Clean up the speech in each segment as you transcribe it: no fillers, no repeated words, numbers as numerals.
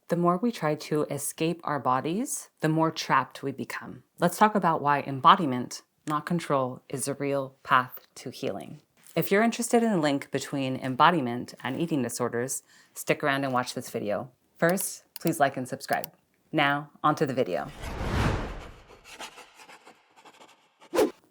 The more we try to escape our bodies, the more trapped we become. Let's talk about why embodiment, not control, is a real path to healing. If you're interested in the link between embodiment and eating disorders, stick around and watch this video. First, please like and subscribe. Now, onto the video.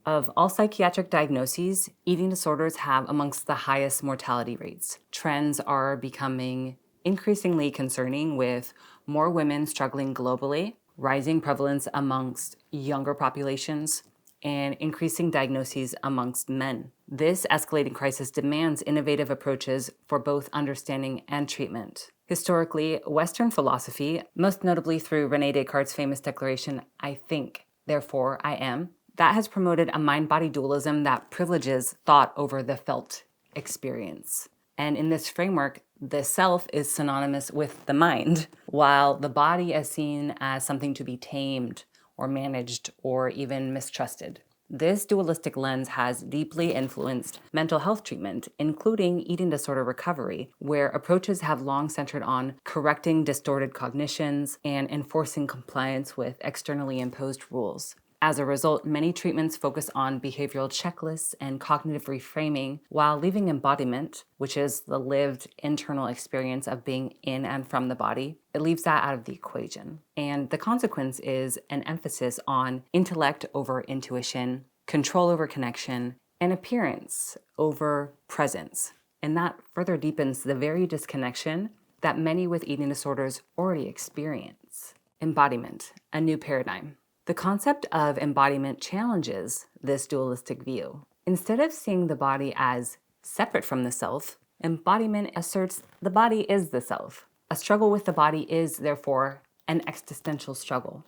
Of all psychiatric diagnoses, eating disorders have amongst the highest mortality rates. Trends are becoming increasingly concerning, with more women struggling globally, rising prevalence amongst younger populations, and increasing diagnoses amongst men. This escalating crisis demands innovative approaches for both understanding and treatment. Historically, Western philosophy, most notably through René Descartes' famous declaration, "I think, therefore I am," that has promoted a mind-body dualism that privileges thought over the felt experience. And in this framework, the self is synonymous with the mind, while the body is seen as something to be tamed or managed or even mistrusted. This dualistic lens has deeply influenced mental health treatment, including eating disorder recovery, where approaches have long centered on correcting distorted cognitions and enforcing compliance with externally imposed rules. As a result, many treatments focus on behavioral checklists and cognitive reframing, while leaving embodiment, which is the lived internal experience of being in and from the body, it leaves that out of the equation. And the consequence is an emphasis on intellect over intuition, control over connection, and appearance over presence. And that further deepens the very disconnection that many with eating disorders already experience. Embodiment, a new paradigm. The concept of embodiment challenges this dualistic view. Instead of seeing the body as separate from the self, embodiment asserts the body is the self. A struggle with the body is, therefore, an existential struggle,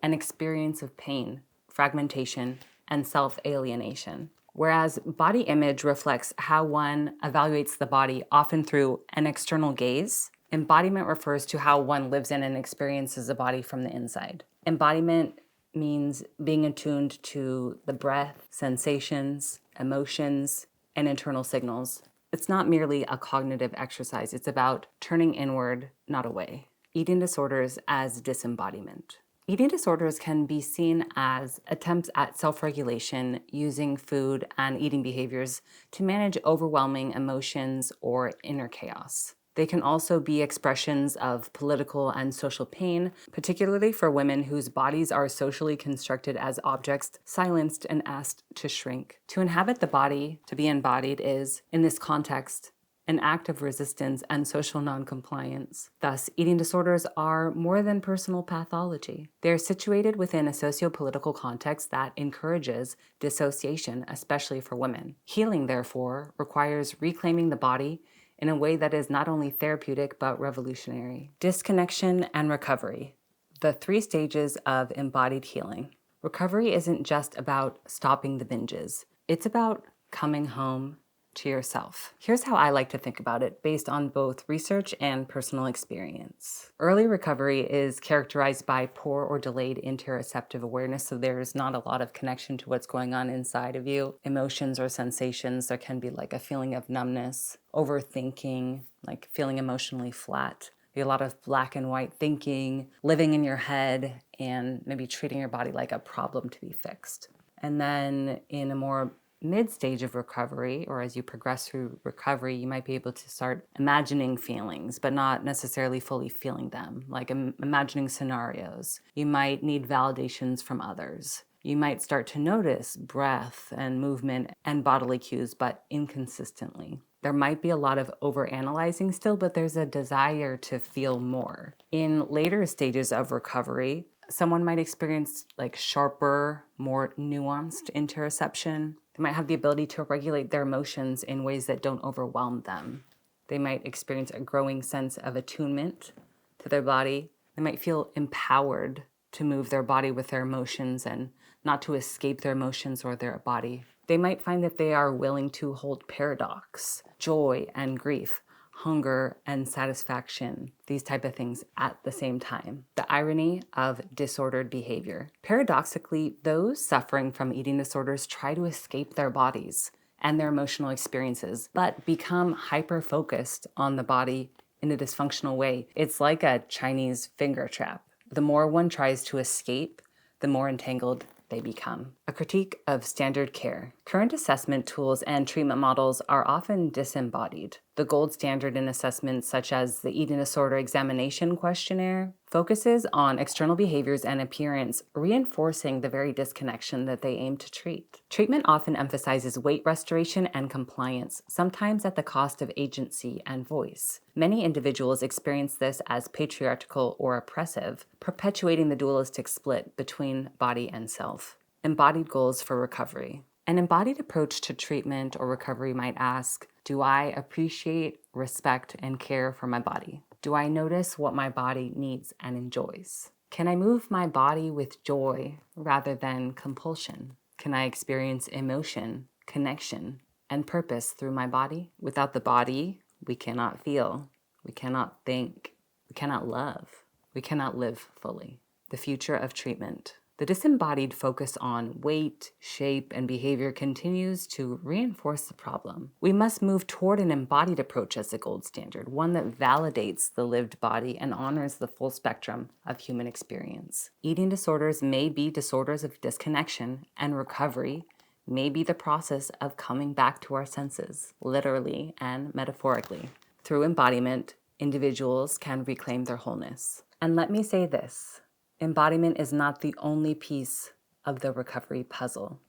an experience of pain, fragmentation, and self-alienation. Whereas body image reflects how one evaluates the body, often through an external gaze, embodiment refers to how one lives in and experiences the body from the inside. Embodiment means being attuned to the breath, sensations, emotions, and internal signals. It's not merely a cognitive exercise. It's about turning inward, not away. Eating disorders as disembodiment. Eating disorders can be seen as attempts at self-regulation using food and eating behaviors to manage overwhelming emotions or inner chaos. They can also be expressions of political and social pain, particularly for women whose bodies are socially constructed as objects, silenced and asked to shrink. To inhabit the body, to be embodied, is, in this context, an act of resistance and social noncompliance. Thus, eating disorders are more than personal pathology. They are situated within a socio-political context that encourages dissociation, especially for women. Healing, therefore, requires reclaiming the body in a way that is not only therapeutic but revolutionary. Disconnection and recovery, the 3 stages of embodied healing. Recovery isn't just about stopping the binges. It's about coming home to yourself. Here's how I like to think about it based on both research and personal experience. Early recovery is characterized by poor or delayed interoceptive awareness, so there's not a lot of connection to what's going on inside of you. Emotions or sensations, there can be like a feeling of numbness, overthinking, like feeling emotionally flat. A lot of black and white thinking, living in your head, and maybe treating your body like a problem to be fixed. And then in a more mid-stage of recovery, or as you progress through recovery, you might be able to start imagining feelings, but not necessarily fully feeling them, like imagining scenarios. You might need validations from others. You might start to notice breath and movement and bodily cues, but inconsistently. There might be a lot of overanalyzing still, but there's a desire to feel more. In later stages of recovery, someone might experience like sharper, more nuanced interoception. They might have the ability to regulate their emotions in ways that don't overwhelm them. They might experience a growing sense of attunement to their body. They might feel empowered to move their body with their emotions and not to escape their emotions or their body. They might find that they are willing to hold paradox, joy and grief, hunger and satisfaction, these type of things at the same time. The irony of disordered behavior. Paradoxically, those suffering from eating disorders try to escape their bodies and their emotional experiences, but become hyper-focused on the body in a dysfunctional way. It's like a Chinese finger trap. The more one tries to escape, the more entangled they become. A critique of standard care. Current assessment tools and treatment models are often disembodied. The gold standard in assessments, such as the eating disorder examination questionnaire, focuses on external behaviors and appearance, reinforcing the very disconnection that they aim to treat. Treatment often emphasizes weight restoration and compliance, sometimes at the cost of agency and voice. Many individuals experience this as patriarchal or oppressive, perpetuating the dualistic split between body and self. Embodied goals for recovery. An embodied approach to treatment or recovery might ask, do I appreciate, respect, and care for my body? Do I notice what my body needs and enjoys? Can I move my body with joy rather than compulsion? Can I experience emotion, connection, and purpose through my body? Without the body, we cannot feel, we cannot think, we cannot love, we cannot live fully. The future of treatment. The disembodied focus on weight, shape, and behavior continues to reinforce the problem. We must move toward an embodied approach as the gold standard, one that validates the lived body and honors the full spectrum of human experience. Eating disorders may be disorders of disconnection, and recovery may be the process of coming back to our senses, literally and metaphorically. Through embodiment, individuals can reclaim their wholeness. And let me say this. Embodiment is not the only piece of the recovery puzzle,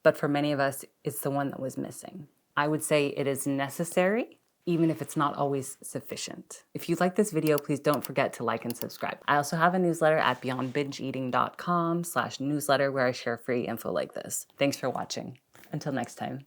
but for many of us, it's the one that was missing. I would say it is necessary, even if it's not always sufficient. If you like this video, please don't forget to like and subscribe. I also have a newsletter at beyondbingeeating.com/newsletter where I share free info like this. Thanks for watching. Until next time.